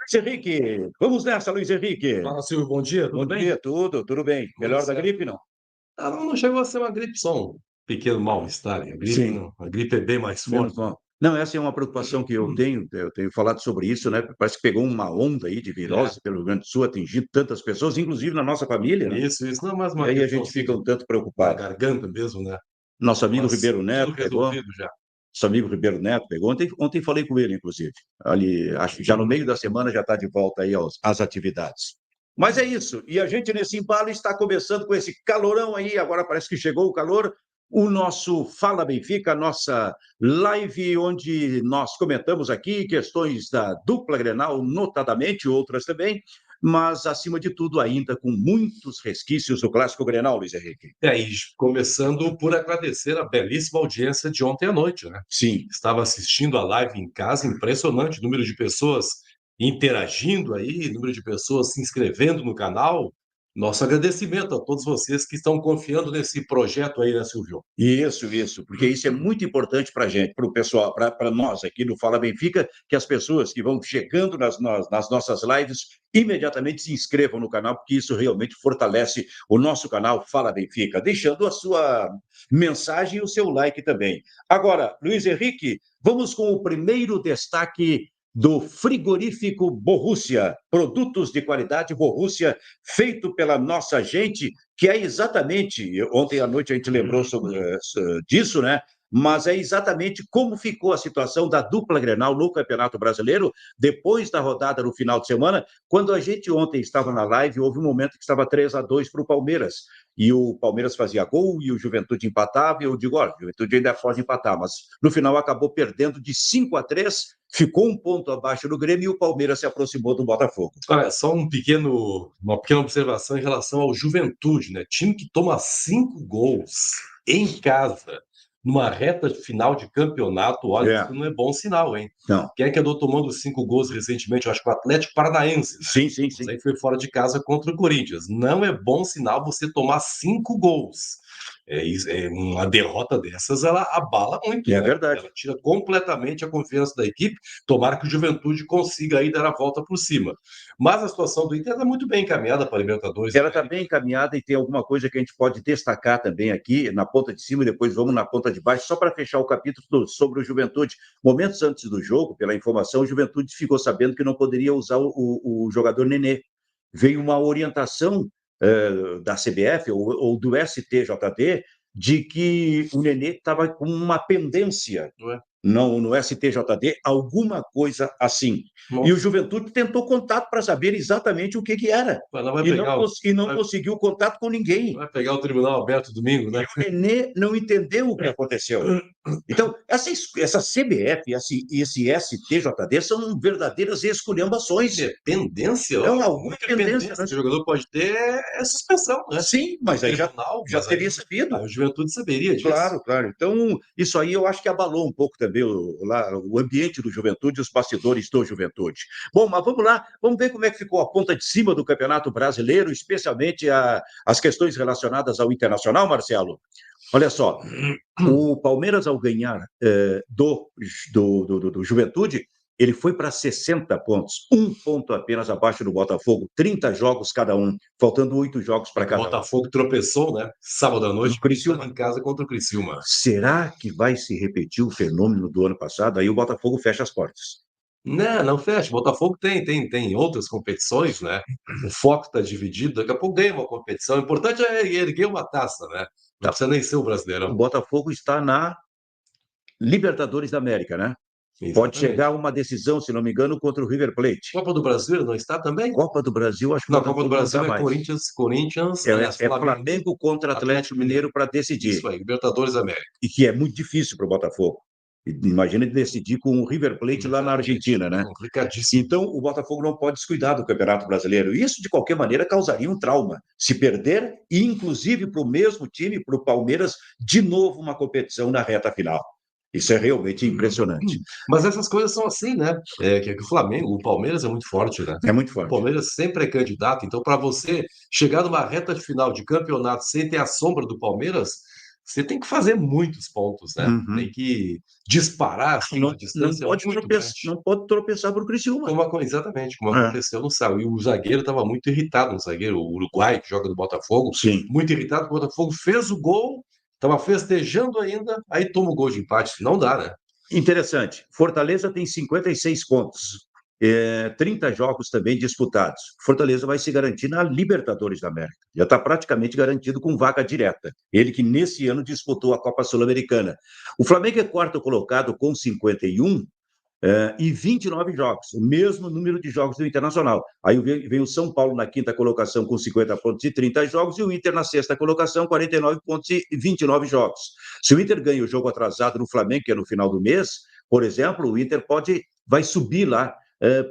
Luiz Henrique, vamos nessa, Luiz Henrique. Fala, Silvio, bom dia, Bom tudo bem? dia, tudo bem. Tudo Melhor da certo. gripe, não? Não chegou a ser uma gripe, só um pequeno mal-estar. A gripe Sim, não, a gripe é bem mais menos forte, né? mal. Não, essa é uma preocupação que eu tenho falado sobre isso, né? Parece que pegou uma onda aí de É, virose pelo Rio Grande do Sul, atingindo tantas pessoas, inclusive na nossa família, né? isso, não é mais E uma aí a questão gente assim fica um tanto na preocupado. garganta mesmo, né? Nosso amigo Mas Ribeiro tudo Neto pegou, resolvido já. nosso amigo Ribeiro Neto pegou. Ontem falei com ele, inclusive. Ali, acho que já no meio da semana já está de volta aí às atividades. Mas é isso. E a gente, nesse embalo, está começando com esse calorão aí. Agora parece que chegou o calor. O nosso Fala Benfica, a nossa live, onde nós comentamos aqui questões da dupla Grenal, notadamente, outras também, mas, acima de tudo, ainda com muitos resquícios do clássico Grenal, Luiz Henrique. E começando por agradecer a belíssima audiência de ontem à noite, né? Sim, Estava assistindo a live em casa, impressionante o número de pessoas interagindo aí, número de pessoas se inscrevendo no canal. Nosso agradecimento a todos vocês que estão confiando nesse projeto aí, né, Silvio? isso, porque isso é muito importante para a gente, para o pessoal, para nós aqui no Fala Benfica, que as pessoas que vão chegando nas nossas lives imediatamente se inscrevam no canal, porque isso realmente fortalece o nosso canal Fala Benfica, deixando a sua mensagem e o seu like também. Agora, Luiz Henrique, vamos com o primeiro destaque do frigorífico Borussia, produtos de qualidade Borussia, feito pela nossa gente, que é exatamente, ontem à noite a gente lembrou disso, né? Mas é exatamente como ficou a situação da dupla Grenal no Campeonato Brasileiro, depois da rodada no final de semana, quando a gente ontem estava na live, houve um momento que estava 3-2 para o Palmeiras, e o Palmeiras fazia gol, e o Juventude empatava, e eu digo, olha, o Juventude ainda pode empatar, mas no final acabou perdendo de 5-3, ficou um ponto abaixo do Grêmio, e o Palmeiras se aproximou do Botafogo. Olha, só uma pequena observação em relação ao Juventude, né? Time que toma 5 gols em casa, numa reta final de campeonato, olha, É, isso não é bom sinal, hein? não. Quem é que andou tomando 5 gols recentemente? Eu acho que o Atlético Paranaense, né? Mas Sim. aí foi fora de casa contra o Corinthians. Não é bom sinal você tomar 5 gols. Uma derrota dessas, ela abala muito, É né? verdade. Ela tira completamente a confiança da equipe. Tomara que o Juventude consiga aí dar a volta por cima. Mas a situação do Inter está muito bem encaminhada para a Libertadores Ela está América. bem encaminhada e tem alguma coisa que a gente pode destacar também aqui na ponta de cima e depois vamos na ponta de baixo, só para fechar o capítulo sobre o Juventude. Momentos antes do jogo, pela informação, o Juventude ficou sabendo que não poderia usar o jogador Nenê. Veio uma orientação da CBF ou do STJD de que o Nenê estava com uma pendência Não é? no STJD, alguma coisa assim. E o Nossa, Juventude tentou contato para saber exatamente o que era. mas não vai E não, pegar, e não vai, conseguiu contato com ninguém. vai pegar o tribunal aberto domingo, E né? o Nenê não entendeu o que aconteceu. Então, essa CBF e esse STJD são verdadeiras esculhambações. Independência, ó, Não, a alguma única pendência. pendência Né? que o jogador pode ter é suspensão, né? Sim, Do mas aí tribunal, já mas teria sabido. aí o Juventude saberia disso. Claro. Então, isso aí eu acho que abalou um pouco também o ambiente do Juventude e os bastidores do Juventude. Bom, mas vamos lá, vamos ver como é que ficou a ponta de cima do Campeonato Brasileiro, especialmente as questões relacionadas ao Internacional, Marcelo. Olha só, o Palmeiras, ao ganhar do Juventude, ele foi para 60 pontos, um ponto apenas abaixo do Botafogo, 30 jogos cada um, faltando 8 jogos É para que o cada um. Botafogo tropeçou, né? Sábado à No noite, estava Criciúma. em casa contra o Criciúma. Será que vai se repetir o fenômeno do ano passado? Aí o Botafogo fecha as portas. Não fecha. O Botafogo tem outras competições, né? O foco está dividido. Daqui a pouco ganha uma competição. O importante é erguer uma taça, né? Não Tá. precisa nem ser o O Brasileirão. Botafogo está na Libertadores da América, né? Pode chegar a Exatamente. uma decisão, se não me engano, contra o River Plate. Copa do Brasil não está também? Copa do Brasil, acho que o Não, a Copa do Botafogo não está Brasil é mais. Corinthians, aliás, É Flamengo, Flamengo contra Atlético Atlético Mineiro. Mineiro para decidir. Isso aí, Libertadores América. E que é muito difícil para o Botafogo. Imagina ele decidir com o River Plate lá na Exatamente. Argentina, né? Complicadíssimo. Então, o Botafogo não pode descuidar do Campeonato Brasileiro. Isso, de qualquer maneira, causaria um trauma. Se perder, e inclusive para o mesmo time, para o Palmeiras, de novo uma competição na reta final. Isso é realmente impressionante. Mas essas coisas são assim, né? Que o Flamengo, o Palmeiras é muito forte, né? É muito O forte. Palmeiras sempre é candidato. Então, para você chegar numa reta final de campeonato sem ter a sombra do Palmeiras, você tem que fazer muitos pontos, né? Tem que disparar, assim, Não, uma distância muito grande. não pode tropeçar para o Criciúma. Exatamente, como aconteceu no sábado. E o zagueiro estava muito irritado, o uruguai, que joga no Botafogo, Sim. muito irritado, o Botafogo fez o gol, estava festejando ainda, aí toma o gol de empate. Não dá, né? Interessante. Fortaleza tem 56 pontos. 30 jogos também disputados. Fortaleza vai se garantir na Libertadores da América. Já está praticamente garantido com vaga direta. Ele que nesse ano disputou a Copa Sul-Americana. O Flamengo é quarto colocado com 51 e 29 jogos, o mesmo número de jogos do Internacional. Aí vem o São Paulo na quinta colocação com 50 pontos e 30 jogos, e o Inter na sexta colocação, 49 pontos e 29 jogos. Se o Inter ganha o jogo atrasado no Flamengo, que é no final do mês, por exemplo, o Inter vai subir lá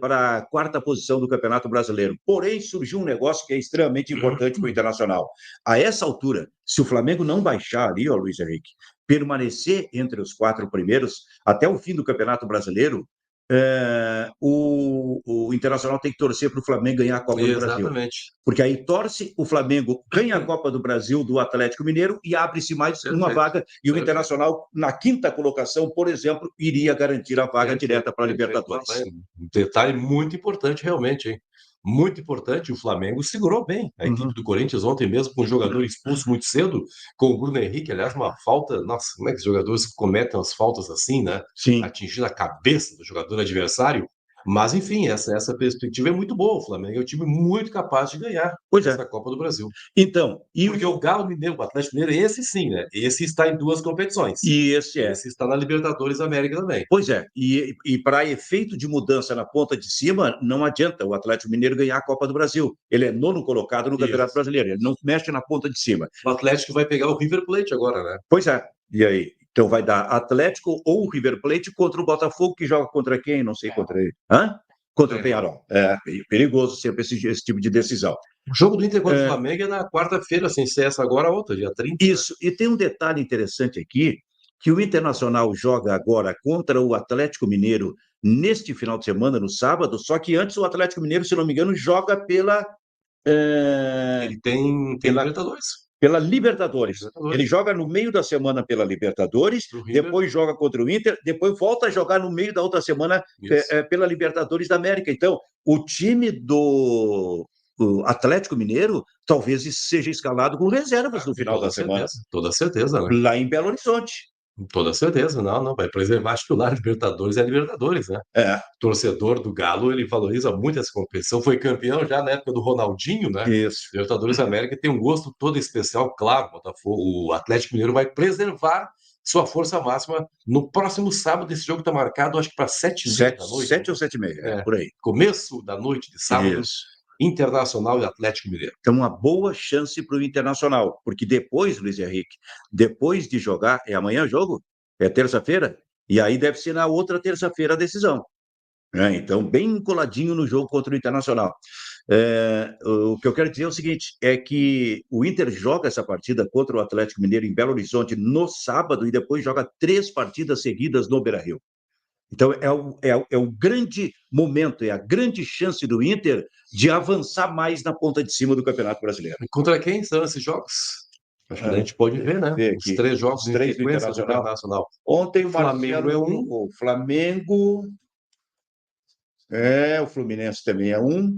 para a quarta posição do Campeonato Brasileiro. Porém, surgiu um negócio que é extremamente importante para o Internacional. A essa altura, se o Flamengo não baixar ali, ó, Luiz Henrique, permanecer entre os 4 primeiros até o fim do Campeonato Brasileiro, o Internacional tem que torcer para o Flamengo ganhar a Copa do Brasil. Exatamente. Porque aí torce, o Flamengo ganha a Copa do Brasil do Atlético Mineiro e abre-se mais uma vaga. E o Internacional, na quinta colocação, por exemplo, iria garantir a vaga direta para a Libertadores. Um detalhe muito importante, realmente, hein? Muito importante, o Flamengo segurou bem a equipe do Corinthians ontem mesmo, com um jogador expulso muito cedo, com o Bruno Henrique, aliás, uma falta. Nossa, como é que os jogadores cometem as faltas assim, né? Sim. Atingindo a cabeça do jogador adversário. Mas, enfim, essa perspectiva é muito boa. O Flamengo é um time muito capaz de ganhar essa Copa do Brasil. Então, porque o Galo Mineiro, o Atlético Mineiro, esse sim, né? Esse está em 2 competições. E esse está na Libertadores da América também. Pois é, e para efeito de mudança na ponta de cima, não adianta o Atlético Mineiro ganhar a Copa do Brasil. Ele é nono colocado no Campeonato Brasileiro, ele não mexe na ponta de cima. O Atlético vai pegar o River Plate agora, né? Pois é, e aí? Então vai dar Atlético ou River Plate contra o Botafogo, que joga contra quem? Não sei contra ele. Contra o Peñarol. É perigoso sempre esse tipo de decisão. O jogo do Inter contra o Flamengo é na quarta-feira, sem ser essa agora, a outra, dia 30. Isso, e tem um detalhe interessante aqui, que o Internacional joga agora contra o Atlético Mineiro neste final de semana, no sábado, só que antes o Atlético Mineiro, se não me engano, joga pela... Ele tem Libertadores. Pela Libertadores. Ele joga no meio da semana pela Libertadores, depois joga contra o Inter, depois volta a jogar no meio da outra semana pela Libertadores da América. Então, o time do Atlético Mineiro talvez seja escalado com reservas no final da semana. Toda certeza, né? Lá em Belo Horizonte. Toda certeza, não, vai preservar titular. Libertadores é Libertadores, né? Torcedor do Galo, ele valoriza muito essa competição, foi campeão já na época do Ronaldinho, né? Isso. Libertadores da América tem um gosto todo especial, claro, o Atlético Mineiro vai preservar sua força máxima no próximo sábado. Esse jogo está marcado, acho que para 7h30 da noite. 7 ou 7h30, por aí. Começo da noite de sábado. Isso. Internacional e Atlético Mineiro. É uma boa chance para o Internacional, porque depois, Luiz Henrique, depois de jogar, é amanhã o jogo? É terça-feira? E aí deve ser na outra terça-feira a decisão. Então, bem coladinho no jogo contra o Internacional. O que eu quero dizer é o seguinte, é que o Inter joga essa partida contra o Atlético Mineiro em Belo Horizonte no sábado e depois joga 3 partidas seguidas no Beira-Rio. Então, é o grande momento, é a grande chance do Inter de avançar mais na ponta de cima do Campeonato Brasileiro. E contra quem são esses jogos? Acho que a gente pode ver, né? Os 3 jogos em sequência do Internacional. Ontem o Flamengo é um. O Flamengo... o Fluminense também é um.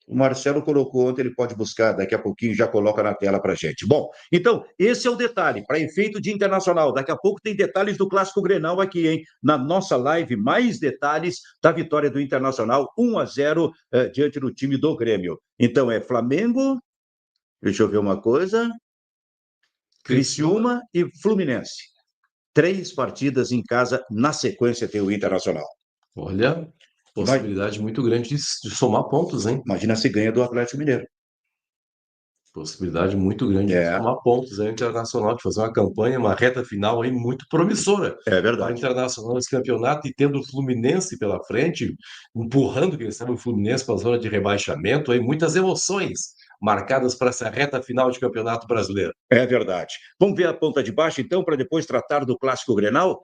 O Marcelo colocou ontem, ele pode buscar, daqui a pouquinho já coloca na tela para a gente. Bom, então, esse é o detalhe, para efeito de Internacional. Daqui a pouco tem detalhes do Clássico Grenal aqui, hein? Na nossa live, mais detalhes da vitória do Internacional, 1-0 diante do time do Grêmio. Então, é Flamengo, deixa eu ver uma coisa, Criciúma e Fluminense. 3 partidas em casa, na sequência tem o Internacional. Olha... Possibilidade muito grande de somar pontos, hein? Imagina se ganha do Atlético Mineiro. Possibilidade muito grande de somar pontos aí, Internacional, de fazer uma campanha, uma reta final aí muito promissora. É verdade. Para o Internacional nesse campeonato e tendo o Fluminense pela frente, empurrando, quem sabe, o Fluminense para a zona de rebaixamento, aí muitas emoções marcadas para essa reta final de Campeonato Brasileiro. É verdade. Vamos ver a ponta de baixo, então, para depois tratar do Clássico Grenal?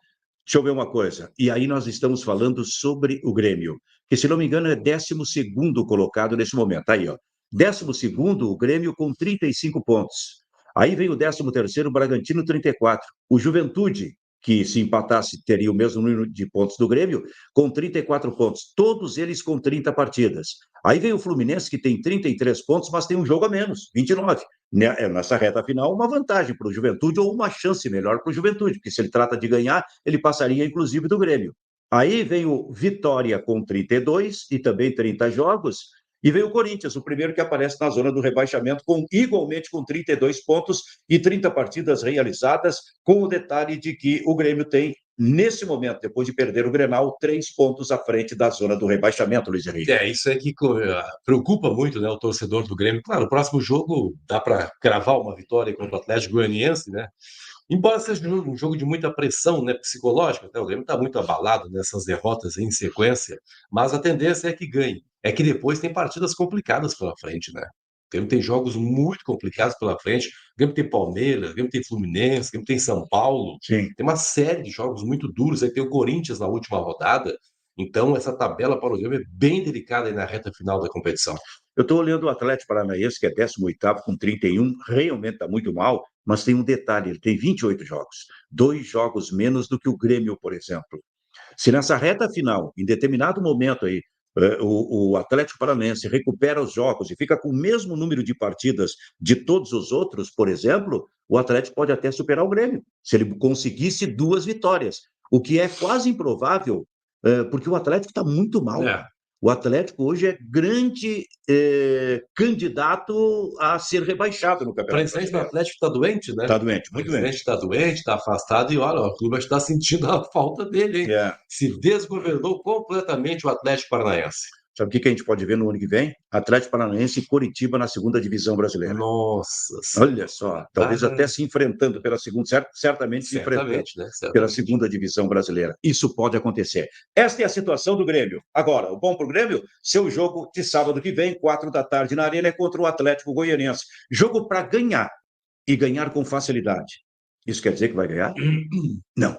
Deixa eu ver uma coisa. E aí nós estamos falando sobre o Grêmio, que, se não me engano, é 12º colocado nesse momento. Aí, ó. 12º, o Grêmio com 35 pontos. Aí vem o 13º, Bragantino, 34. O Juventude, que se empatasse teria o mesmo número de pontos do Grêmio, com 34 pontos, todos eles com 30 partidas. Aí vem o Fluminense, que tem 33 pontos, mas tem um jogo a menos, 29. Nessa reta final, uma vantagem para o Juventude ou uma chance melhor para o Juventude, porque se ele trata de ganhar, ele passaria inclusive do Grêmio. Aí vem o Vitória com 32 e também 30 jogos, e vem o Corinthians, o primeiro que aparece na zona do rebaixamento, igualmente com 32 pontos e 30 partidas realizadas, com o detalhe de que o Grêmio tem, nesse momento, depois de perder o Grenal, 3 pontos à frente da zona do rebaixamento, Luiz Henrique. Isso é que preocupa muito, né, o torcedor do Grêmio. Claro, o próximo jogo dá para cravar uma vitória contra o Atlético Goianiense, né? Embora seja um jogo de muita pressão, né, psicológica, né? O Grêmio está muito abalado nessas derrotas em sequência, mas a tendência é que ganhe. É que depois tem partidas complicadas pela frente, né? O Grêmio tem jogos muito complicados pela frente. O Grêmio tem Palmeiras, o Grêmio tem Fluminense, o Grêmio tem São Paulo. Sim. Tem uma série de jogos muito duros. Aí tem o Corinthians na última rodada. Então, essa tabela para o Grêmio é bem delicada aí na reta final da competição. Eu estou olhando o Atlético Paranaense, que é 18º com 31, realmente está muito mal, mas tem um detalhe, ele tem 28 jogos, 2 jogos menos do que o Grêmio, por exemplo. Se nessa reta final, em determinado momento aí, o Atlético Paranaense recupera os jogos e fica com o mesmo número de partidas de todos os outros, por exemplo, o Atlético pode até superar o Grêmio, se ele conseguisse 2 vitórias, o que é quase improvável, porque o Atlético está muito mal. O Atlético hoje é grande candidato a ser rebaixado no Campeonato Brasileiro. O presidente do Atlético está doente, né? Está doente, muito doente. O presidente está doente, está afastado e olha, o clube está sentindo a falta dele, hein? Se desgovernou completamente o Atlético Paranaense. Sabe o que a gente pode ver no ano que vem? Atlético Paranaense e Coritiba na segunda divisão brasileira. Nossa. Olha só, talvez até se enfrentando pela segunda, certamente se enfrentando, né? Pela segunda divisão brasileira. Isso pode acontecer. Esta é a situação do Grêmio. Agora, o bom para o Grêmio, seu jogo de sábado que vem, 4 da tarde na Arena, é contra o Atlético Goianiense. Jogo para ganhar e ganhar com facilidade. Isso quer dizer que vai ganhar? Não.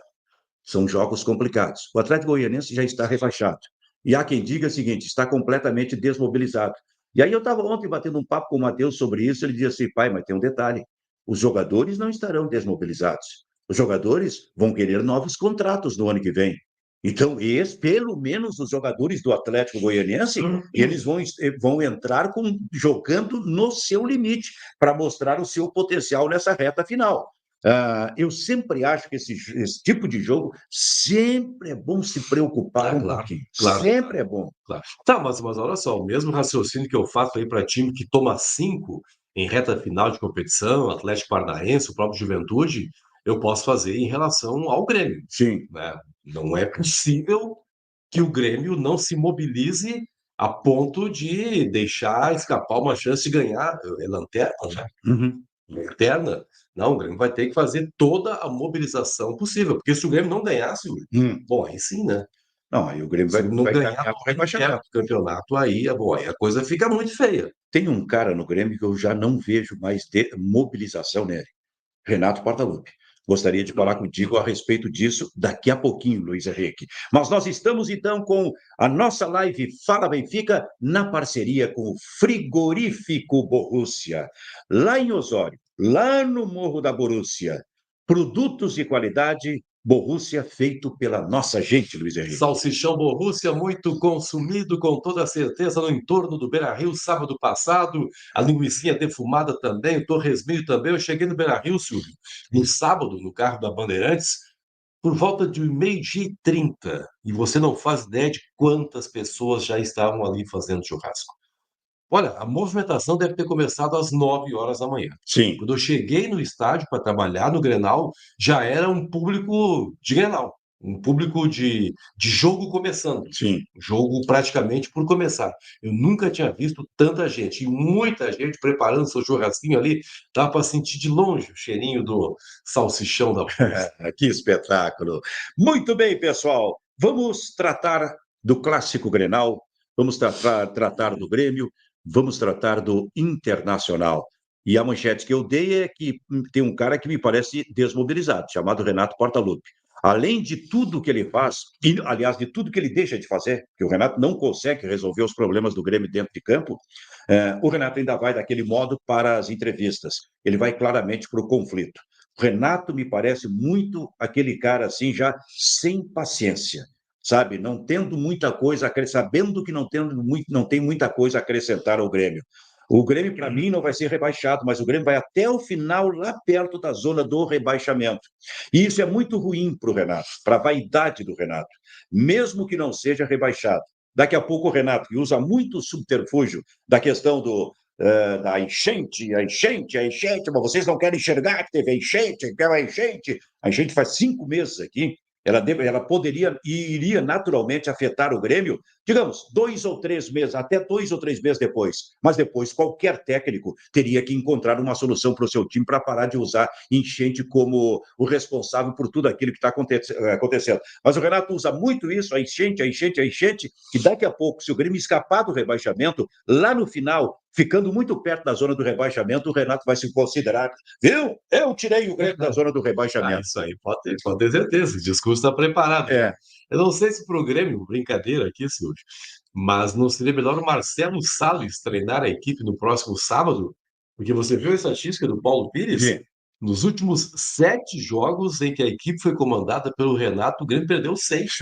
São jogos complicados. O Atlético Goianiense já está rebaixado. E há quem diga o seguinte, está completamente desmobilizado. E aí eu estava ontem batendo um papo com o Matheus sobre isso, ele dizia assim, pai, mas tem um detalhe, os jogadores não estarão desmobilizados. Os jogadores vão querer novos contratos no ano que vem. Então, pelo menos os jogadores do Atlético Goianiense, eles vão entrar jogando no seu limite, para mostrar o seu potencial nessa reta final. Eu sempre acho que esse tipo de jogo sempre é bom se preocupar um pouquinho. Sempre é bom. Tá, mas olha só, o mesmo raciocínio que eu faço aí para time que toma 5 em reta final de competição, Atlético Paranaense, o próprio Juventude, eu posso fazer em relação ao Grêmio. Sim. Né? Não é possível que o Grêmio não se mobilize a ponto de deixar escapar uma chance de ganhar. É lanterna, né? Lanterna. Não, o Grêmio vai ter que fazer toda a mobilização possível, porque se o Grêmio não ganhasse, bom, aí sim, né? Não, aí o Grêmio vai ganhar o rebaixamento. Campeonato, aí a coisa fica muito feia. Tem um cara no Grêmio que eu já não vejo mais mobilização nele, Renato Portaluppi. Gostaria de falar contigo a respeito disso daqui a pouquinho, Luiz Henrique. Mas nós estamos, então, com a nossa live Fala Benfica, na parceria com o Frigorífico Borussia, lá em Osório, lá no Morro da Borussia. Produtos de qualidade Borussia feito pela nossa gente, Luiz Henrique. Salsichão Borussia, muito consumido, com toda certeza, no entorno do Beira-Rio, sábado passado. A linguicinha defumada também, o torresminho também. Eu cheguei no Beira-Rio, Silvio, no sábado, no carro da Bandeirantes, por volta de 12h30. E você não faz ideia de quantas pessoas já estavam ali fazendo churrasco. Olha, a movimentação deve ter começado às 9h da manhã. Sim. Quando eu cheguei no estádio para trabalhar no Grenal, já era um público de Grenal, um público de jogo começando. Sim. Jogo praticamente por começar. Eu nunca tinha visto tanta gente, e muita gente preparando seu churrasquinho ali, dá para sentir de longe o cheirinho do salsichão da Que espetáculo! Muito bem, pessoal, vamos tratar do clássico Grenal, vamos tratar do Grêmio, vamos tratar do Internacional. E a manchete que eu dei é que tem um cara que me parece desmobilizado, chamado Renato Portaluppi. além de tudo que ele faz, e, aliás, de tudo que ele deixa de fazer, que o Renato não consegue resolver os problemas do Grêmio dentro de campo, o Renato ainda vai daquele modo para as entrevistas. Ele vai claramente para o conflito. O Renato me parece muito aquele cara assim, já sem paciência, sabe? Não tendo muita coisa, sabendo que não tem muita coisa a acrescentar ao Grêmio. O Grêmio, para mim, não vai ser rebaixado, mas o Grêmio vai até o final, lá perto da zona do rebaixamento. E isso é muito ruim para o Renato, para a vaidade do Renato, mesmo que não seja rebaixado. Daqui a pouco o Renato, que usa muito subterfúgio da questão da enchente, mas vocês não querem enxergar que teve enchente, que é uma enchente. A enchente faz 5 meses aqui. Ela poderia e iria naturalmente afetar o Grêmio, digamos, 2 ou 3 meses, até 2 ou 3 meses depois. Mas depois, qualquer técnico teria que encontrar uma solução para o seu time para parar de usar enchente como o responsável por tudo aquilo que está acontecendo. Mas o Renato usa muito isso, a enchente, e daqui a pouco, se o Grêmio escapar do rebaixamento, lá no final, ficando muito perto da zona do rebaixamento, o Renato vai se considerar, viu? Eu tirei o Grêmio da zona do rebaixamento. Isso aí pode ter certeza, o discurso está preparado. Eu não sei se para o Grêmio, brincadeira aqui, Silvio, mas não seria melhor o Marcelo Salles treinar a equipe no próximo sábado? Porque você viu a estatística do Paulo Pires? Sim. Nos últimos 7 jogos em que a equipe foi comandada pelo Renato, o Grêmio perdeu 6.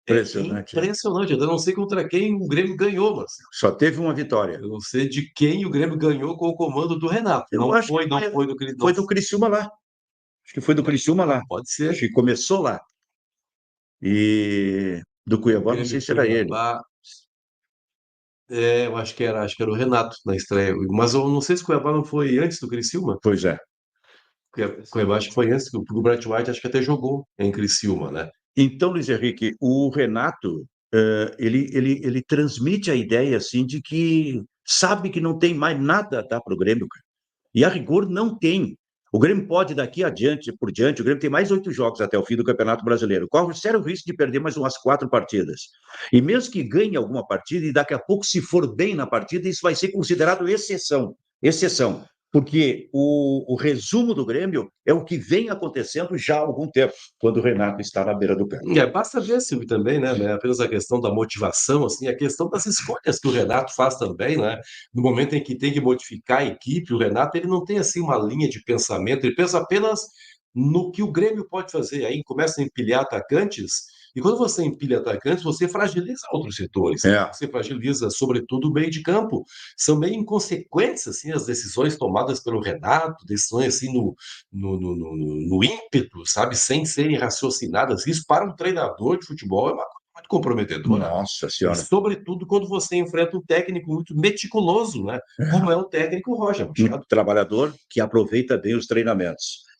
Impressionante. Impressionante. Eu não sei contra quem o Grêmio ganhou, Marcelo. Só teve uma vitória. Eu não sei de quem o Grêmio ganhou com o comando do Renato. Foi do Criciúma lá. Acho que foi do Criciúma lá. Pode ser. Acho que começou lá. E do Cuiabá, não sei se era ele. Eu acho que era o Renato na estreia. Mas eu não sei se o Cuiabá não foi antes do Criciúma. Pois é. Cuiabá acho que foi antes, porque o Brett White acho que até jogou em Criciúma, né? Então, Luiz Henrique, o Renato, ele transmite a ideia assim de que sabe que não tem mais nada a dar para o Grêmio, cara. E a rigor não tem. O Grêmio pode, daqui por diante, o Grêmio tem mais 8 jogos até o fim do Campeonato Brasileiro. Corre o sério risco de perder mais umas 4 partidas. E mesmo que ganhe alguma partida, e daqui a pouco, se for bem na partida, isso vai ser considerado exceção. Exceção. Porque o resumo do Grêmio é o que vem acontecendo já há algum tempo, quando o Renato está na beira do campo. Basta ver, Silvio, também, né? Não é apenas a questão da motivação, assim, a questão das escolhas que o Renato faz também, né? No momento em que tem que modificar a equipe, o Renato ele não tem assim uma linha de pensamento, ele pensa apenas no que o Grêmio pode fazer. Aí começa a empilhar atacantes, e quando você empilha atacantes, você fragiliza outros setores. Você fragiliza, sobretudo, o meio de campo. São meio inconsequentes, assim, as decisões tomadas pelo Renato, decisões, assim, no ímpeto, sabe? Sem serem raciocinadas. Isso, para um treinador de futebol, é uma coisa muito comprometedora. Nossa Senhora. E, sobretudo, quando você enfrenta um técnico muito meticuloso, né? Como é o técnico Roger Machado. Um trabalhador que aproveita bem os treinamentos.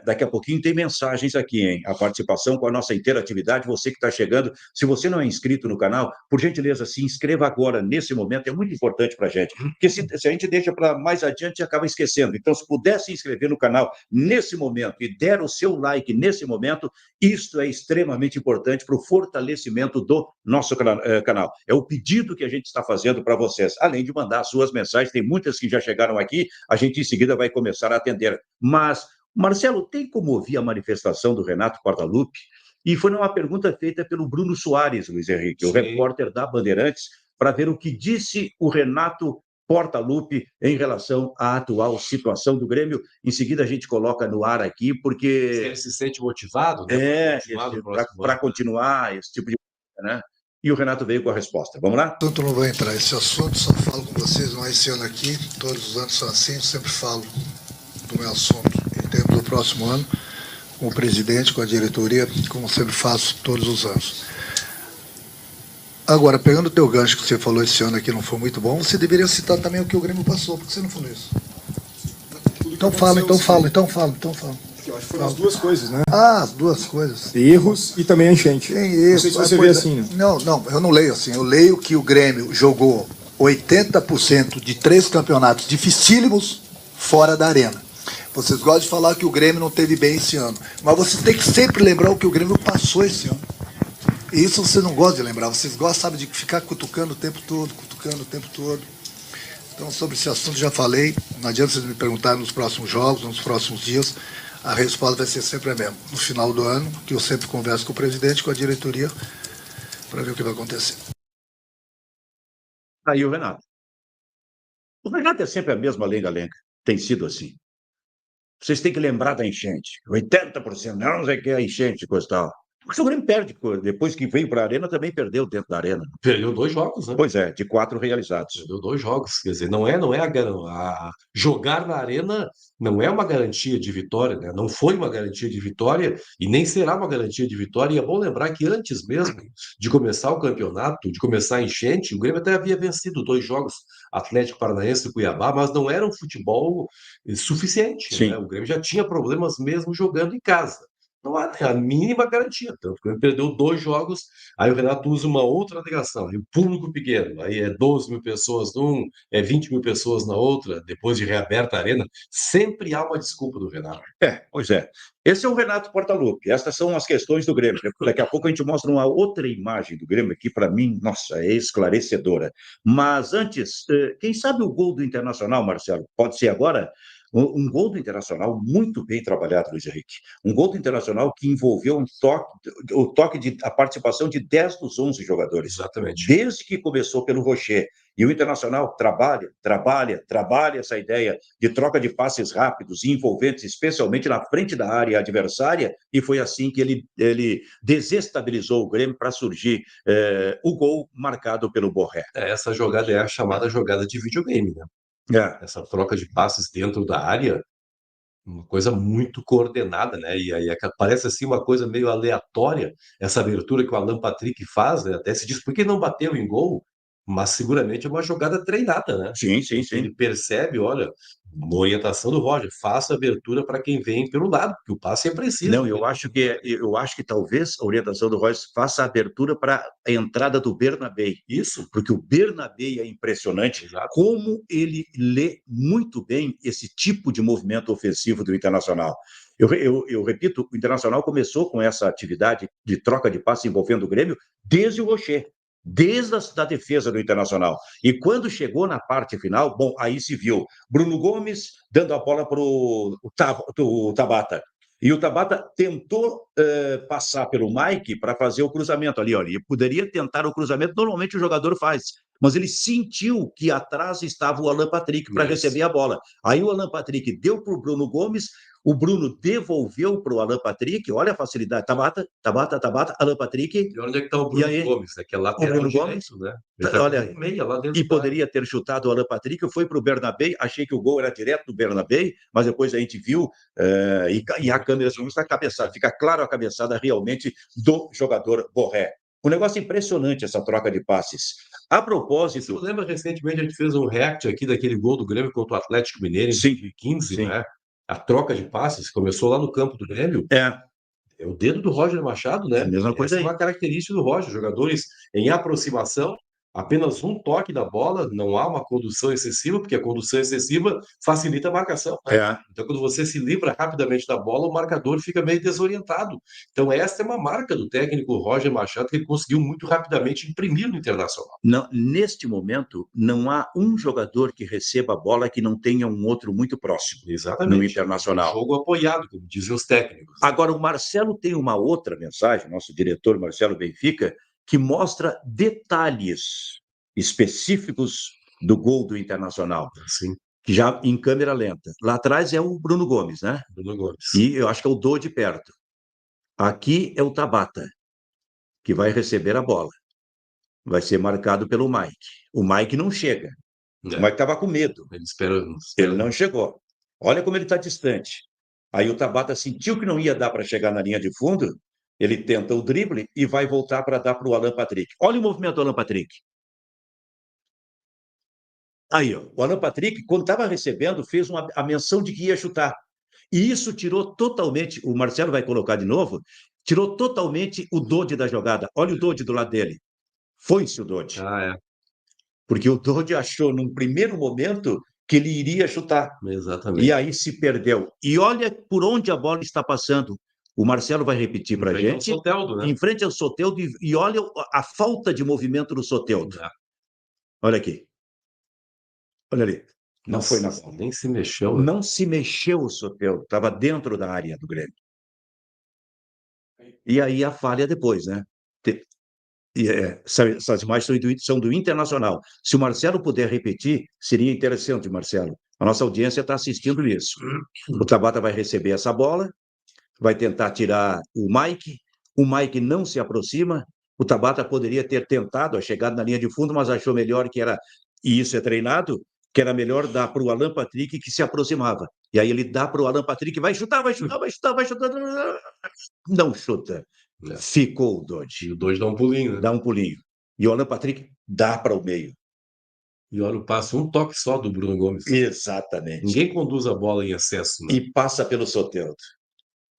Daqui a pouquinho tem mensagens aqui, hein? A participação com a nossa interatividade, você que está chegando, se você não é inscrito no canal, por gentileza, se inscreva agora, nesse momento, é muito importante para a gente, porque se a gente deixa para mais adiante, acaba esquecendo. Então, se puder se inscrever no canal nesse momento e der o seu like nesse momento, isto é extremamente importante para o fortalecimento do nosso canal. É o pedido que a gente está fazendo para vocês, além de mandar suas mensagens, tem muitas que já chegaram aqui, a gente em seguida vai começar a atender. Mas Marcelo, tem como ouvir a manifestação do Renato Portaluppi? E foi uma pergunta feita pelo Bruno Soares, Luiz Henrique, o repórter da Bandeirantes, para ver o que disse o Renato Portaluppi em relação à atual situação do Grêmio. Em seguida, a gente coloca no ar aqui, porque... Ele se sente motivado, né? Para continuar esse tipo de coisa, né? E o Renato veio com a resposta. Vamos lá? Tanto não vou entrar nesse assunto, só falo com vocês, não é esse ano aqui, todos os anos são assim, eu sempre falo do meu assunto em termos do próximo ano, com o presidente, com a diretoria, como sempre faço todos os anos. Agora, pegando o teu gancho que você falou esse ano aqui não foi muito bom, você deveria citar também o que o Grêmio passou, porque você não falou isso. Então fala. Eu acho que foram as duas coisas, né? As duas coisas. Erros e também a enchente. Tem erros. Não sei se você vê assim. Não, eu não leio assim. Eu leio que o Grêmio jogou 80% de 3 campeonatos dificílimos fora da arena. Vocês gostam de falar que o Grêmio não teve bem esse ano, mas você tem que sempre lembrar o que o Grêmio passou esse ano. E isso você não gosta de lembrar, vocês gostam, sabe, de ficar cutucando o tempo todo. Então, sobre esse assunto já falei, não adianta vocês me perguntarem nos próximos jogos, nos próximos dias. a resposta vai ser sempre a mesma. No final do ano, que eu sempre converso com o presidente, com a diretoria, para ver o que vai acontecer. Aí o Renato. O Renato é sempre a mesma lenga-lenga. Tem sido assim. Vocês têm que lembrar da enchente. 80%, não sei o que é a enchente, coisa e tal. Mas o Grêmio perde, depois que veio para a Arena, também perdeu dentro da Arena. Perdeu 2 jogos, né? Pois é, de 4 realizados. Perdeu 2 jogos, quer dizer, não é jogar na Arena não é uma garantia de vitória, né? Não foi uma garantia de vitória e nem será uma garantia de vitória. E é bom lembrar que antes mesmo de começar o campeonato, de começar a enchente, o Grêmio até havia vencido 2 jogos, Atlético Paranaense e Cuiabá, mas não era um futebol suficiente, né? Sim. O Grêmio já tinha problemas mesmo jogando em casa. Não há a mínima garantia. Tanto que o Grêmio perdeu 2 jogos, aí o Renato usa uma outra alegação, aí o público pequeno, aí é 12 mil pessoas num, é 20 mil pessoas na outra, depois de reaberta a arena, sempre há uma desculpa do Renato. Pois é. Esse é o Renato Portaluppi. Estas são as questões do Grêmio. Daqui a pouco a gente mostra uma outra imagem do Grêmio aqui, para mim, nossa, é esclarecedora. Mas antes, quem sabe o gol do Internacional, Marcelo? Pode ser agora? Um gol do Internacional muito bem trabalhado, Luiz Henrique. Um gol do Internacional que envolveu a participação de 10 dos 11 jogadores. Exatamente. Desde que começou pelo Rocher. E o Internacional trabalha essa ideia de troca de passes rápidos e envolventes, especialmente na frente da área adversária, e foi assim que ele desestabilizou o Grêmio para surgir o gol marcado pelo Borré. Essa jogada é a chamada jogada de videogame, né? Essa troca de passes dentro da área, uma coisa muito coordenada, né? E aí parece assim uma coisa meio aleatória, essa abertura que o Alan Patrick faz, né? Até se diz, por que não bateu em gol? Mas seguramente é uma jogada treinada, né? Sim. Ele percebe, olha, uma orientação do Roger, faça abertura para quem vem pelo lado, porque o passe é preciso. Não, eu acho que talvez a orientação do Roger faça a abertura para a entrada do Bernabé. Isso. Porque o Bernabé é impressionante. Exato. Como ele lê muito bem esse tipo de movimento ofensivo do Internacional. Eu repito, o Internacional começou com essa atividade de troca de passe envolvendo o Grêmio desde o Rocher, desde a defesa do Internacional. E quando chegou na parte final, bom, aí se viu Bruno Gomes dando a bola para o Tabata. E o Tabata tentou passar pelo Mike para fazer o cruzamento ali. Olha, ele poderia tentar o cruzamento, normalmente o jogador faz, mas ele sentiu que atrás estava o Alan Patrick para receber a bola. Aí o Alan Patrick deu para o Bruno Gomes, o Bruno devolveu para o Alan Patrick, olha a facilidade, Tabata, Alan Patrick. E onde é que está o Bruno Gomes? É que é lateral direito, né? Olha, meia lá dentro. E poderia ter chutado o Alan Patrick, foi para o Bernabé, achei que o gol era direto do Bernabé, mas depois a gente viu, e a câmera está cabeçada, fica claro a cabeçada realmente do jogador Borré. Um negócio impressionante essa troca de passes. A propósito... Você lembra, recentemente a gente fez um react aqui daquele gol do Grêmio contra o Atlético Mineiro em 2015, né? A troca de passes começou lá no campo do Grêmio. É o dedo do Roger Machado, né? É a mesma coisa aí. Essa é uma característica do Roger. Jogadores em aproximação, apenas um toque da bola, não há uma condução excessiva, porque a condução excessiva facilita a marcação. Né? Então, quando você se livra rapidamente da bola, o marcador fica meio desorientado. Então, essa é uma marca do técnico Roger Machado, que ele conseguiu muito rapidamente imprimir no Internacional. Não, neste momento, não há um jogador que receba a bola que não tenha um outro muito próximo. Exatamente. No Internacional. Jogo apoiado, como dizem os técnicos. Agora, o Marcelo tem uma outra mensagem, nosso diretor Marcelo Benfica, que mostra detalhes específicos do gol do Internacional. Sim. Que já em câmera lenta. Lá atrás é o Bruno Gomes, né? Bruno Gomes. E eu acho que é o Dô de perto. Aqui é o Tabata, que vai receber a bola. Vai ser marcado pelo Mike. O Mike não chega. O Mike estava com medo. Ele não chegou. Olha como ele está distante. Aí o Tabata sentiu que não ia dar para chegar na linha de fundo, ele tenta o drible e vai voltar para dar para o Alan Patrick. Olha o movimento do Alan Patrick. Aí, ó, o Alan Patrick, quando estava recebendo, fez a menção de que ia chutar. E isso tirou totalmente, o Marcelo vai colocar de novo, tirou totalmente o Dodi da jogada. Olha o Dodi do lado dele. Foi-se o Dodi. Porque o Dodi achou, num primeiro momento, que ele iria chutar. Exatamente. E aí se perdeu. E olha por onde a bola está passando. O Marcelo vai repetir para a gente. Soteldo, né? Em frente ao Soteldo. E olha a falta de movimento do Soteldo. Olha aqui. Olha ali. Não foi na Nossa, bola. nem se mexeu, né? Não se mexeu o Soteldo, estava dentro da área do Grêmio. E aí a falha depois, né? Essas imagens são do Internacional. Se o Marcelo puder repetir, seria interessante, Marcelo. A nossa audiência está assistindo isso. O Tabata vai receber essa bola, vai tentar tirar o Mike não se aproxima, o Tabata poderia ter tentado a chegada na linha de fundo, mas achou melhor que era, e isso é treinado, que era melhor dar para o Alan Patrick que se aproximava. E aí ele dá para o Alan Patrick, vai chutar, não chuta. É. Ficou o Dodge. E o Dodge dá um pulinho, né? Dá um pulinho. E o Alan Patrick dá para o meio. E olha o passe, um toque só do Bruno Gomes. Exatamente. Ninguém conduz a bola em excesso, né? E passa pelo Soteldo.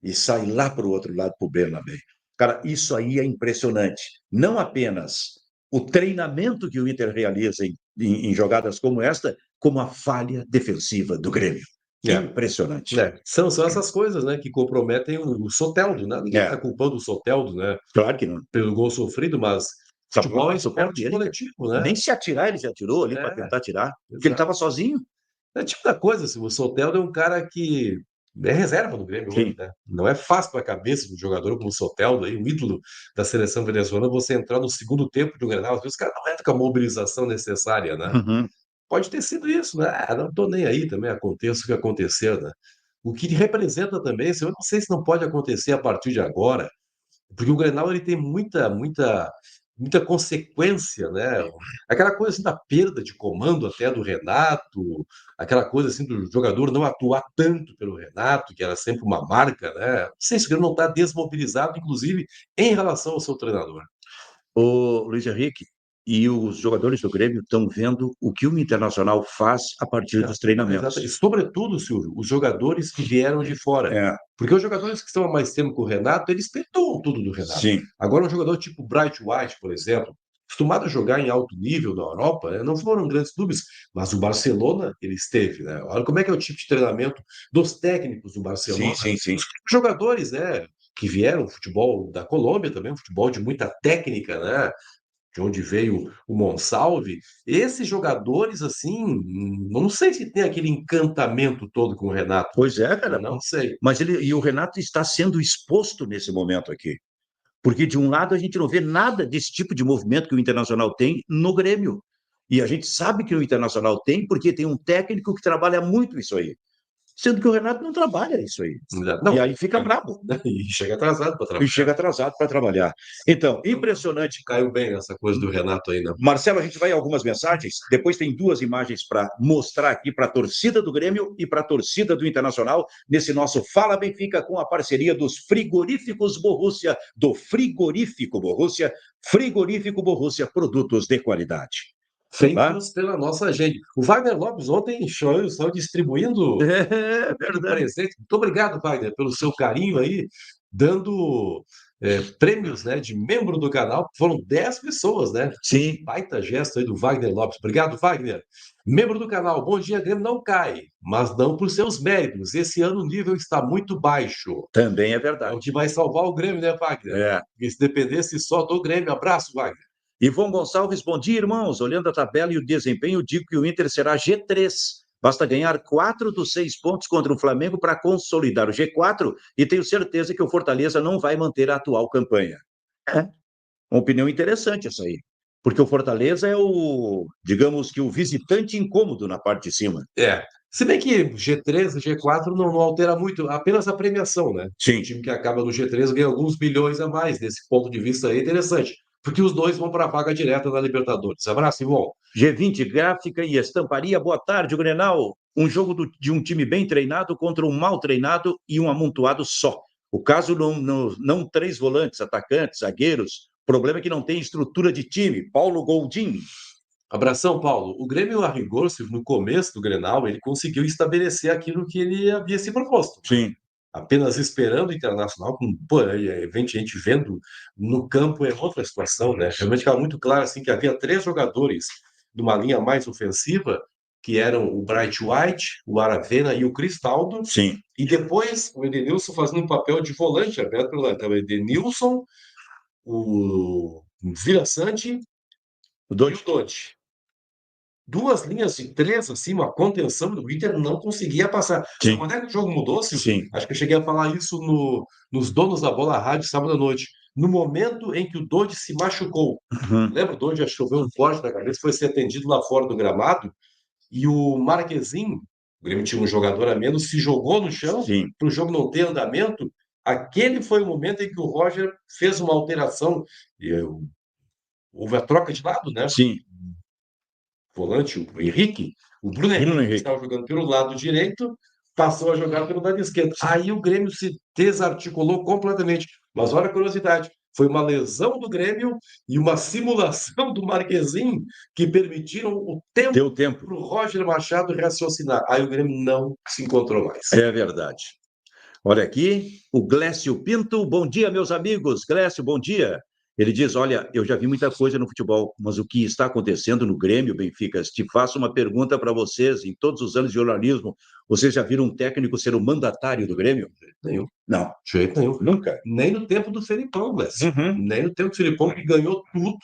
E sai lá para o outro lado, para o Bernabé. Cara, isso aí é impressionante. Não apenas o treinamento que o Inter realiza em jogadas como esta, como a falha defensiva do Grêmio. É. Impressionante. São essas coisas, né, que comprometem o Soteldo, né? Ninguém está culpando o Soteldo, né? Claro que não. Pelo gol sofrido, mas futebol é esporte coletivo, né? Nem se atirar, ele se atirou ali para tentar tirar, porque ele estava sozinho. É tipo da coisa, assim, o Soteldo é um cara que é reserva no Grêmio hoje, né? Não é fácil para a cabeça de um jogador como o Soteldo, aí, um ídolo da seleção venezuelana, você entrar no segundo tempo de um Grenal, às vezes o cara não entra com a mobilização necessária, né? Uhum. Pode ter sido isso, né? Não estou nem aí também, aconteça o que acontecer, né? O que representa também, eu não sei se não pode acontecer a partir de agora, porque o Grenal ele tem muita consequência, né? Aquela coisa assim da perda de comando até do Renato, aquela coisa assim do jogador não atuar tanto pelo Renato, que era sempre uma marca, né? Não sei se o Grêmio não está desmobilizado, inclusive, em relação ao seu treinador. O Luiz Henrique e os jogadores do Grêmio estão vendo o que o Internacional faz a partir dos treinamentos. E, sobretudo, Silvio, os jogadores que vieram de fora. Porque os jogadores que estão há mais tempo com o Renato, eles perdoam tudo do Renato. Sim. Agora, um jogador tipo Bright White, por exemplo, acostumado a jogar em alto nível na Europa, né? Não foram grandes clubes, mas o Barcelona ele esteve, né? Olha como é que é o tipo de treinamento dos técnicos do Barcelona. Sim. Os jogadores, né, que vieram futebol da Colômbia também, um futebol de muita técnica, né? De onde veio o Monsalve, esses jogadores, assim, não sei se tem aquele encantamento todo com o Renato. Pois é, cara. Não sei. Mas o Renato está sendo exposto nesse momento aqui. Porque, de um lado, a gente não vê nada desse tipo de movimento que o Internacional tem no Grêmio. E a gente sabe que o Internacional tem, porque tem um técnico que trabalha muito isso aí. Sendo que o Renato não trabalha isso aí. Não. E aí fica brabo. E chega atrasado para trabalhar. E chega atrasado para trabalhar. Então, impressionante. Caiu bem essa coisa do Renato aí, né? Marcelo, a gente vai a algumas mensagens. Depois tem duas imagens para mostrar aqui para a torcida do Grêmio e para a torcida do Internacional, nesse nosso Fala Benfica, com a parceria dos Frigoríficos Borussia, do Frigorífico Borussia, produtos de qualidade. Feitos pela nossa gente. O Wagner Lopes ontem saiu distribuindo presente. Muito obrigado, Wagner, pelo seu carinho aí, dando prêmios, né, de membro do canal. Foram 10 pessoas, né? Sim. Baita gesto aí do Wagner Lopes. Obrigado, Wagner. Membro do canal, bom dia, Grêmio não cai, mas não por seus méritos. Esse ano o nível está muito baixo. Também é É verdade. o que vai salvar o Grêmio, né, Wagner? Porque se dependesse só do Grêmio. Abraço, Wagner. Ivon Gonçalves, bom dia, irmãos. Olhando a tabela e o desempenho, digo que o Inter será G3. Basta ganhar 4 dos 6 pontos contra o Flamengo para consolidar o G4 e tenho certeza que o Fortaleza não vai manter a atual campanha. Uma opinião interessante essa aí. Porque o Fortaleza é digamos que o visitante incômodo na parte de cima. Se bem que G3 e G4 não altera muito, apenas a premiação, né? Sim. O time que acaba no G3 ganha alguns bilhões a mais. Desse ponto de vista aí, interessante. Porque os dois vão para a vaga direta na Libertadores. Abraço, Ivon. G20 Gráfica e Estamparia, boa tarde, o Grenal. Um jogo de um time bem treinado contra um mal treinado e um amontoado só. O caso não 3 volantes, atacantes, zagueiros. O problema é que não tem estrutura de time. Paulo Goldin. Abração, Paulo. O Grêmio, a rigor, no começo do Grenal, ele conseguiu estabelecer aquilo que ele havia se proposto. Sim. Apenas esperando o Internacional, a gente vendo no campo é outra situação, né? Realmente ficava muito claro assim, que havia 3 jogadores de uma linha mais ofensiva, que eram o Bright White, o Aravena e o Cristaldo. Sim. E depois o Edenilson fazendo um papel de volante aberto pelo lado. Então, o Edenilson, o Vila Sante e o Dodge. duas linhas de três, assim, uma contenção, o Inter não conseguia passar. Sabe Sim, quando é que o jogo mudou, Silvio? sim. Acho que eu cheguei a falar isso nos Donos da Bola Rádio sábado à noite. No momento em que o Dodge se machucou. Uhum. Lembra? O Dodge choveu um forte na cabeça, foi ser atendido lá fora do gramado, e o Marquezin, o Grêmio tinha um jogador a menos, se jogou no chão Sim, para o jogo não ter andamento. Aquele foi o momento em que o Roger fez uma alteração. Houve a troca de lado, né? sim. Volante, o Henrique, o Bruno Bruno Henrique, que Henrique. estava jogando pelo lado direito, passou a jogar pelo lado esquerdo. Aí o Grêmio se desarticulou completamente. Mas olha a curiosidade, foi uma lesão do Grêmio e uma simulação do Marquezin que permitiram o tempo Deu tempo. para o Roger Machado raciocinar. Aí o Grêmio não se encontrou mais. É verdade. Olha aqui, o Glécio Pinto. Bom dia, meus amigos. Glécio, bom dia. Ele diz: Olha, eu já vi muita coisa no futebol, mas o que está acontecendo no Grêmio, Benfica, te faço uma pergunta para vocês. Em todos os anos de jornalismo, vocês já viram um técnico ser o mandatário do Grêmio? Nenhum. Não. De jeito nenhum. Nunca. Nem no tempo do Felipão, Glécio. Uhum. Nem no tempo do Felipão, que ganhou tudo.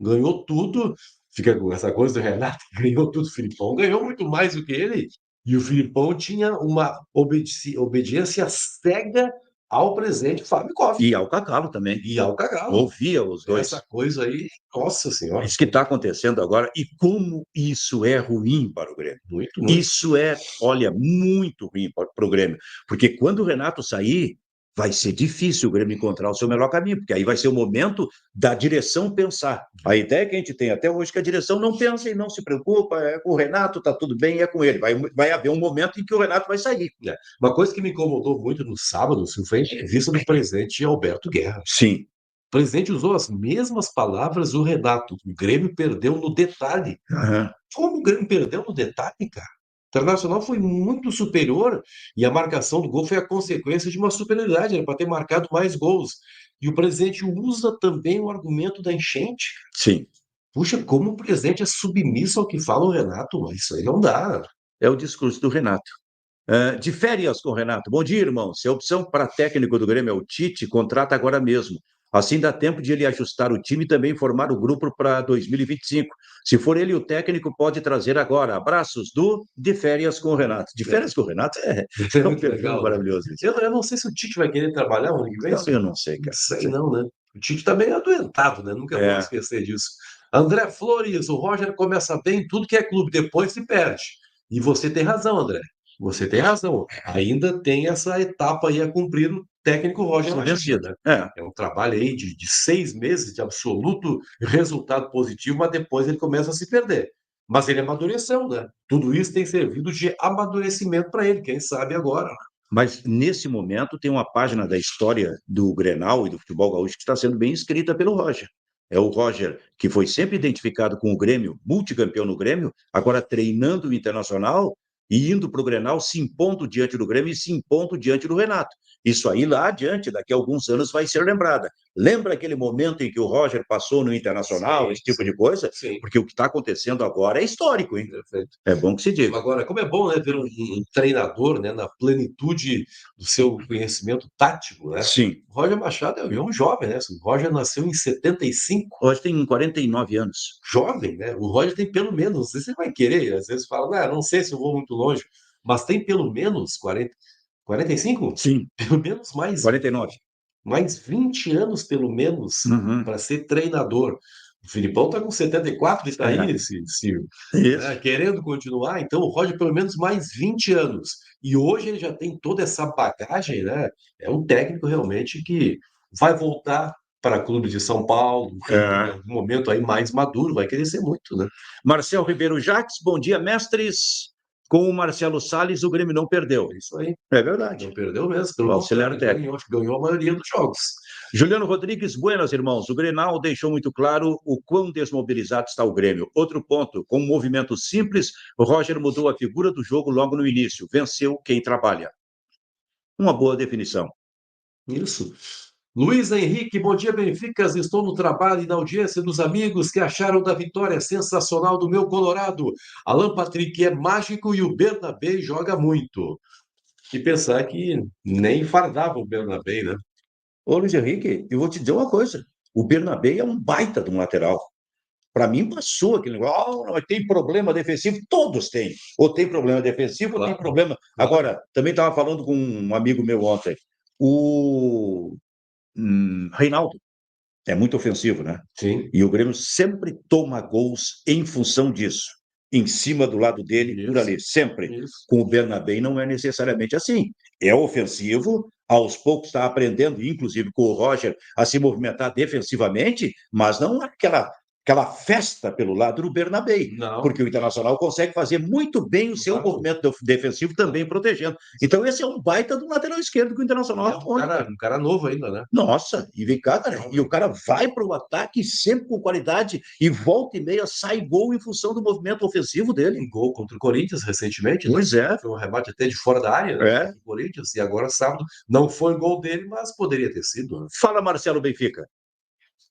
Ganhou tudo. Fica com essa coisa do Renato, que ganhou tudo. O Felipão ganhou muito mais do que ele. E o Filipão tinha uma obediência cega ao presidente Fábio Koff. E ao Cacalo também. E ao Cagalo. Ouvia os dois. Essa coisa aí, nossa senhora. Isso que está acontecendo agora. E como isso é ruim para o Grêmio. Muito, muito. Isso é, olha, muito ruim para o Grêmio. Porque quando o Renato sair, vai ser difícil o Grêmio encontrar o seu melhor caminho, porque aí vai ser o momento da direção pensar. A ideia que a gente tem até hoje é que a direção não pensa e não se preocupa, é com o Renato, está tudo bem, é com ele. Vai haver um momento em que o Renato vai sair. Uma coisa que me incomodou muito no sábado foi a entrevista do presidente Alberto Guerra. Sim. O presidente usou as mesmas palavras do Renato. O Grêmio perdeu no detalhe. Uhum. Como o Grêmio perdeu no detalhe, cara? O Internacional foi muito superior e a marcação do gol foi a consequência de uma superioridade, era para ter marcado mais gols. E o presidente usa também o argumento da enchente. Sim. Puxa, como o presidente é submisso ao que fala o Renato, mas isso aí não dá. É o discurso do Renato. De férias com o Renato. Bom dia, irmão. Se a opção para técnico do Grêmio é o Tite, contrata agora mesmo. Assim dá tempo de ele ajustar o time e também formar o grupo para 2025. Se for ele o técnico, pode trazer agora. Abraços do De Férias com o Renato. De Férias com o Renato é um Muito perfil legal, né? maravilhoso. Eu não sei se o Tite vai querer trabalhar ano que vem. Eu não sei, Não cara. sei não, né? O Tite tá meio adoentado, né? Nunca vou esquecer disso. André Flores, o Roger começa bem em tudo que é clube, depois se perde. E você tem razão, André. Você tem razão. Ainda tem essa etapa aí a cumprir o técnico Roger Machado, né? É um trabalho aí de 6 meses de absoluto resultado positivo, mas depois ele começa a se perder. Mas ele amadureceu, né? Tudo isso tem servido de amadurecimento para ele, quem sabe agora. Mas, nesse momento, tem uma página da história do Grenal e do futebol gaúcho que está sendo bem escrita pelo Roger. É o Roger, que foi sempre identificado com o Grêmio, multicampeão no Grêmio, agora treinando o Internacional e indo para o Grenal, se impondo diante do Grêmio e se impondo diante do Renato. Isso aí lá adiante, daqui a alguns anos, vai ser lembrada. Lembra aquele momento em que o Roger passou no Internacional, esse tipo de coisa? Sim. Porque o que está acontecendo agora é histórico, hein? Perfeito. É bom que se diga. Agora, como é bom, né, ver um treinador, né, na plenitude do seu conhecimento tático, né? Sim. O Roger Machado é um jovem, né? O Roger nasceu em 75. Hoje tem 49 anos. Jovem, né? O Roger tem pelo menos, não sei se você vai querer, às vezes fala, não sei se eu vou muito longe, mas tem pelo menos 45? Sim. Pelo menos mais 49. mais 20 anos, pelo menos, para ser treinador. O Filipão está com 74 e está aí né, querendo continuar. Então, o Roger, pelo menos mais 20 anos. E hoje ele já tem toda essa bagagem, né? É um técnico realmente que vai voltar para clube de São Paulo, um momento aí mais maduro, vai crescer muito, né? Marcel Ribeiro Jacques, bom dia, mestres. Com o Marcelo Salles, o Grêmio não perdeu. É isso aí. É verdade. Não perdeu mesmo. Pelo contrário, ganhou a maioria dos jogos. Juliano Rodrigues, buenas, irmãos. O Grenal deixou muito claro o quão desmobilizado está o Grêmio. Outro ponto, com um movimento simples, o Roger mudou a figura do jogo logo no início. Venceu quem trabalha. Uma boa definição. Isso. Luiz Henrique, bom dia, Benficas. Estou no trabalho e na audiência dos amigos que acharam da vitória sensacional do meu Colorado. Alan Patrick é mágico e o Bernabé joga muito. E pensar que nem fardava o Bernabé, né? Ô, Luiz Henrique, eu vou te dizer uma coisa. O Bernabé é um baita de um lateral. Para mim, passou aquele negócio. Oh, tem problema defensivo. Todos têm. Ou tem problema defensivo, ou tem problema. Agora, também estava falando com um amigo meu ontem. O Reinaldo é muito ofensivo, né? Sim. E o Grêmio sempre toma gols em função disso. Em cima do lado dele, por ali. Sempre. Com o Bernabé não é necessariamente assim. É ofensivo, aos poucos está aprendendo, inclusive com o Roger, a se movimentar defensivamente, mas não aquela festa pelo lado do Bernabé. Não. Porque o Internacional consegue fazer muito bem o seu movimento defensivo também protegendo. Então, esse é um baita do lateral esquerdo que o Internacional é um cara novo ainda, né? Nossa, e vem cá, cara, e o cara vai para o ataque sempre com qualidade e volta e meia sai gol em função do movimento ofensivo dele. Um gol contra o Corinthians recentemente, pois né? Foi um remate até de fora da área, né? Contra o Corinthians, e agora sábado não foi gol dele, mas poderia ter sido. Né? Fala, Marcelo Benfica.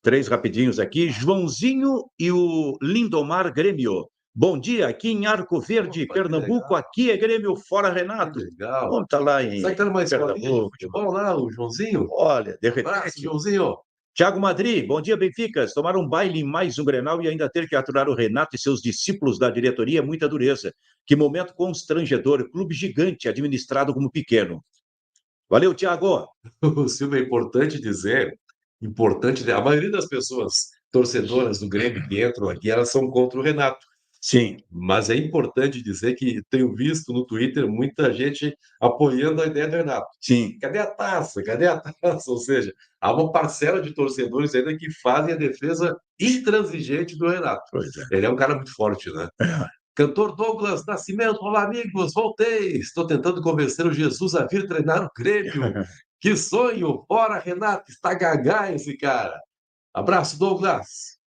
3 rapidinhos aqui, Joãozinho e o Lindomar Grêmio. Bom dia, aqui em Arco Verde, Pernambuco, aqui é Grêmio, fora Renato. Que legal. Vamos estar lá em Será que tá numa escolinha de Pernambuco. futebol lá, o Joãozinho? Olha, de repente. Abraço, Joãozinho. Thiago Madri, bom dia, Benficas. Tomar um baile em mais um Grenal e ainda ter que aturar o Renato e seus discípulos da diretoria é muita dureza. Que momento constrangedor, clube gigante administrado como pequeno. Valeu, Thiago. O Silvio, é importante dizer, a maioria das pessoas torcedoras do Grêmio que entram aqui, elas são contra o Renato. Sim. Mas é importante dizer que tenho visto no Twitter muita gente apoiando a ideia do Renato. Sim. Cadê a taça? Cadê a taça? Ou seja, há uma parcela de torcedores ainda que fazem a defesa intransigente do Renato. Ele é um cara muito forte, né? Cantor Douglas Nascimento, olá amigos, voltei! Estou tentando convencer o Jesus a vir treinar o Grêmio. Que sonho! Bora, Renato, está gagá esse cara. Abraço, Douglas!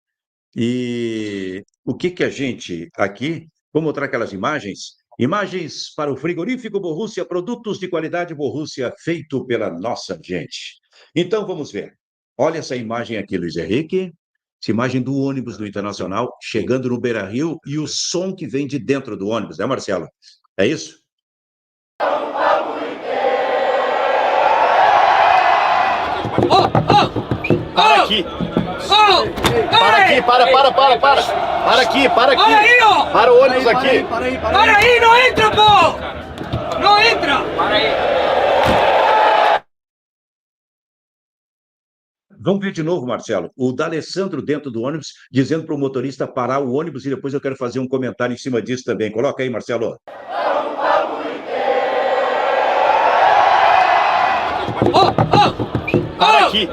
E o que a gente aqui, vou mostrar aquelas imagens, imagens para o frigorífico Borussia, produtos de qualidade Borussia, feito pela nossa gente. Então, vamos ver. Olha essa imagem aqui, Luiz Henrique, essa imagem do ônibus do Internacional, chegando no Beira-Rio, e o som que vem de dentro do ônibus, né, Marcelo? É isso? Para aqui! Para aqui, para aqui, para aqui! Para aí, ó! Para o ônibus aqui! Para aí, não entra, pô! Não entra! Para aí! Vamos ver de novo, Marcelo. O D'Alessandro dentro do ônibus, dizendo para o motorista parar o ônibus, e depois eu quero fazer um comentário em cima disso também. Coloca aí, Marcelo. Para aqui!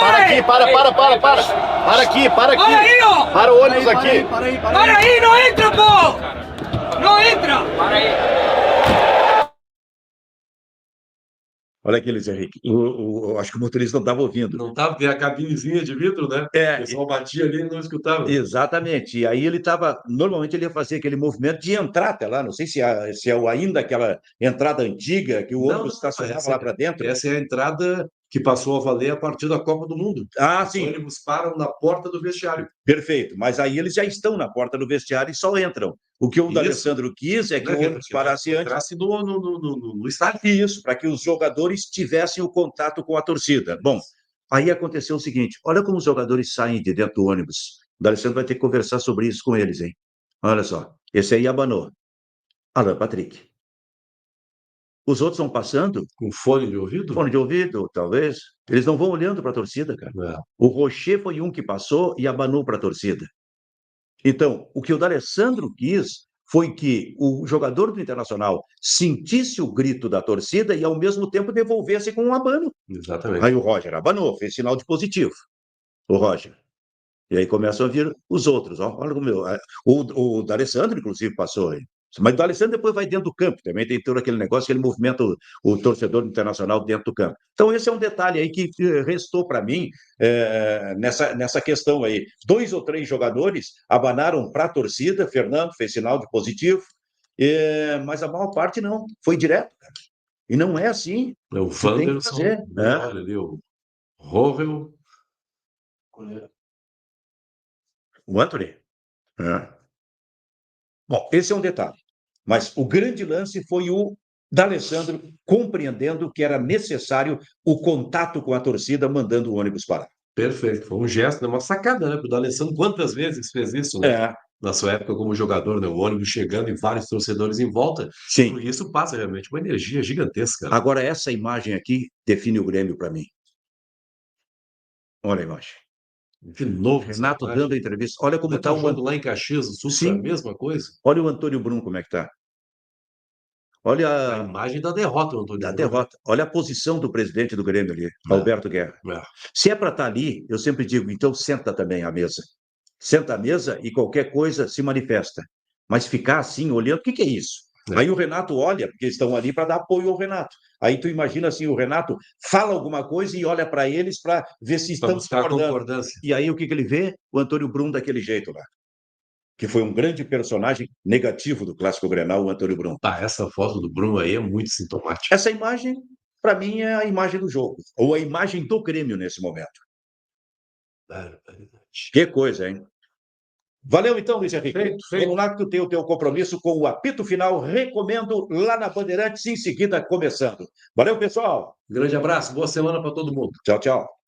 Para aqui, para aqui, para aqui! Para aí, ó! Para o ônibus aqui! Para aí, não entra, pô! Não entra! Para aí! Olha aqui, Luiz Henrique. Acho que o motorista não estava ouvindo. Não estava, tem a cabinezinha de vidro, né? O pessoal batia ali e não escutava. Exatamente. E aí ele estava... Normalmente ele ia fazer aquele movimento de entrar até lá. Não sei se é ainda aquela entrada antiga que o ônibus estacionava lá para dentro. Essa é a entrada que passou a valer a partir da Copa do Mundo. Ah, sim. Os ônibus param na porta do vestiário. Perfeito. Mas aí eles já estão na porta do vestiário e só entram. O que o D'Alessandro quis é que o ônibus parasse antes. Entrasse no estádio. Isso, para que os jogadores tivessem o contato com a torcida. Bom, aí aconteceu o seguinte, olha como os jogadores saem de dentro do ônibus. O D'Alessandro vai ter que conversar sobre isso com eles, hein? Olha só, esse aí abanou. Alan Patrick. Os outros vão passando... Com fone de ouvido? Fone de ouvido, talvez. Eles não vão olhando para a torcida, cara. O Rocher foi um que passou e abanou para a torcida. Então, o que o D'Alessandro quis foi que o jogador do Internacional sentisse o grito da torcida e, ao mesmo tempo, devolvesse com um abano. Exatamente. Aí o Roger abanou, fez sinal de positivo. O Roger. E aí começam a vir os outros. Olha o D'Alessandro, inclusive, passou aí. Mas o D'Alessandro depois vai dentro do campo, também tem todo aquele negócio que ele movimenta o torcedor internacional dentro do campo. Então, esse é um detalhe aí que restou para mim nessa questão aí. 2 ou 3 jogadores abanaram para a torcida, Fernando fez sinal de positivo, mas a maior parte não, foi direto, cara. E não é assim. É o Wanderson, olha ali, o Rovel. O Anthony. Bom, esse é um detalhe. Mas o grande lance foi o D'Alessandro compreendendo que era necessário o contato com a torcida, mandando o ônibus parar. Perfeito. Foi um gesto, né? Uma sacada, né? O D'Alessandro quantas vezes fez isso, né? É, Na sua época como jogador, né? O ônibus chegando e vários torcedores em volta. sim. E isso passa realmente uma energia gigantesca, né? Agora, essa imagem aqui define o Grêmio para mim. Olha a imagem. De novo, essa Renato imagem. dando a entrevista. Olha como Tá está o jogo lá em Caxias do Sul, foi a Sim. mesma coisa. Olha o Antônio Brum como é que está. Olha A imagem da derrota, o Antônio da Brum. derrota. Olha a posição do presidente do Grêmio ali, É. Alberto Guerra. É. Se é para estar ali, eu sempre digo, então senta também à mesa. Senta à mesa e qualquer coisa se manifesta. Mas ficar assim, olhando, o que é isso? É. Aí o Renato olha, porque estão ali para dar apoio ao Renato. Aí tu imagina assim, o Renato fala alguma coisa e olha para eles para ver se Para estão buscar concordando. concordância. E aí o que ele vê? O Antônio Brum daquele jeito lá. Que foi um grande personagem negativo do Clássico Grenal, o Antônio Brum. Tá, essa foto do Bruno aí é muito sintomática. Essa imagem, para mim, é a imagem do jogo, ou a imagem do Grêmio nesse momento. Que coisa, hein? Valeu então, Luiz Henrique. Feito. Vamos lá que tu tem o teu compromisso com o apito final. Recomendo lá na Bandeirantes, em seguida começando. Valeu, pessoal. Grande abraço, boa semana para todo mundo. Tchau, tchau.